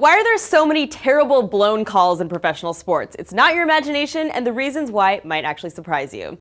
Why are there so many terrible blown calls in professional sports? It's not your imagination, and the reasons why might actually surprise you.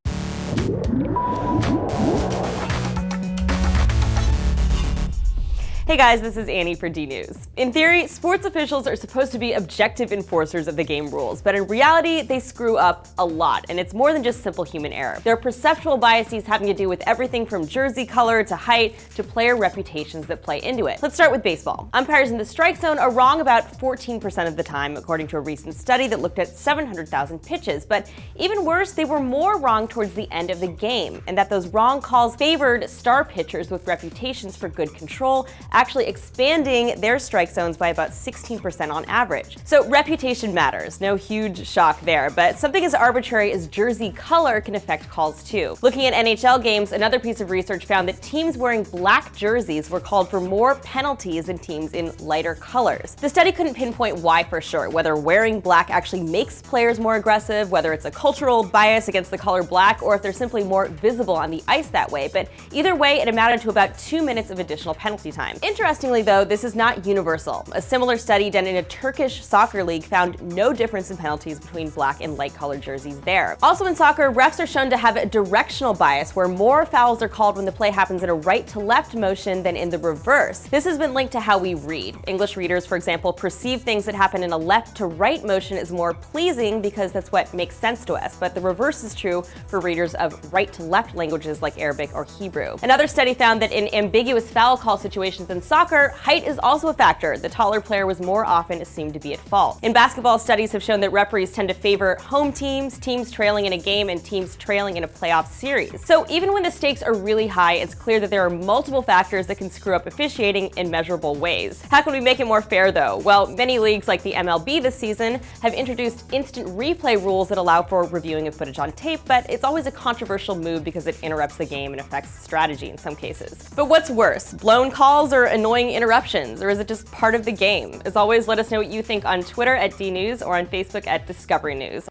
Hey guys, this is Annie for DNews. In theory, sports officials are supposed to be objective enforcers of the game rules, but in reality, they screw up a lot, and it's more than just simple human error. There are perceptual biases having to do with everything from jersey color to height to player reputations that play into it. Let's start with baseball. Umpires in the strike zone are wrong about 14% of the time, according to a recent study that looked at 700,000 pitches, but even worse, they were more wrong towards the end of the game, and that those wrong calls favored star pitchers with reputations for good control, actually expanding their strike zones by about 16% on average. So reputation matters, no huge shock there, but something as arbitrary as jersey color can affect calls too. Looking at NHL games, another piece of research found that teams wearing black jerseys were called for more penalties than teams in lighter colors. The study couldn't pinpoint why for sure, whether wearing black actually makes players more aggressive, whether it's a cultural bias against the color black, or if they're simply more visible on the ice that way, but either way, it amounted to about 2 minutes of additional penalty time. Interestingly though, this is not universal. A similar study done in a Turkish soccer league found no difference in penalties between black and light colored jerseys there. Also in soccer, refs are shown to have a directional bias where more fouls are called when the play happens in a right to left motion than in the reverse. This has been linked to how we read. English readers, for example, perceive things that happen in a left to right motion as more pleasing because that's what makes sense to us, but the reverse is true for readers of right to left languages like Arabic or Hebrew. Another study found that in ambiguous foul call situations in soccer, height is also a factor. The taller player was more often assumed to be at fault. In basketball, studies have shown that referees tend to favor home teams, teams trailing in a game, and teams trailing in a playoff series. So even when the stakes are really high, it's clear that there are multiple factors that can screw up officiating in measurable ways. How can we make it more fair though? Well, many leagues like the MLB this season have introduced instant replay rules that allow for reviewing of footage on tape, but it's always a controversial move because it interrupts the game and affects strategy in some cases. But what's worse, blown calls or annoying interruptions, or is it just part of the game? As always, let us know what you think on Twitter at DNews or on Facebook at Discovery News.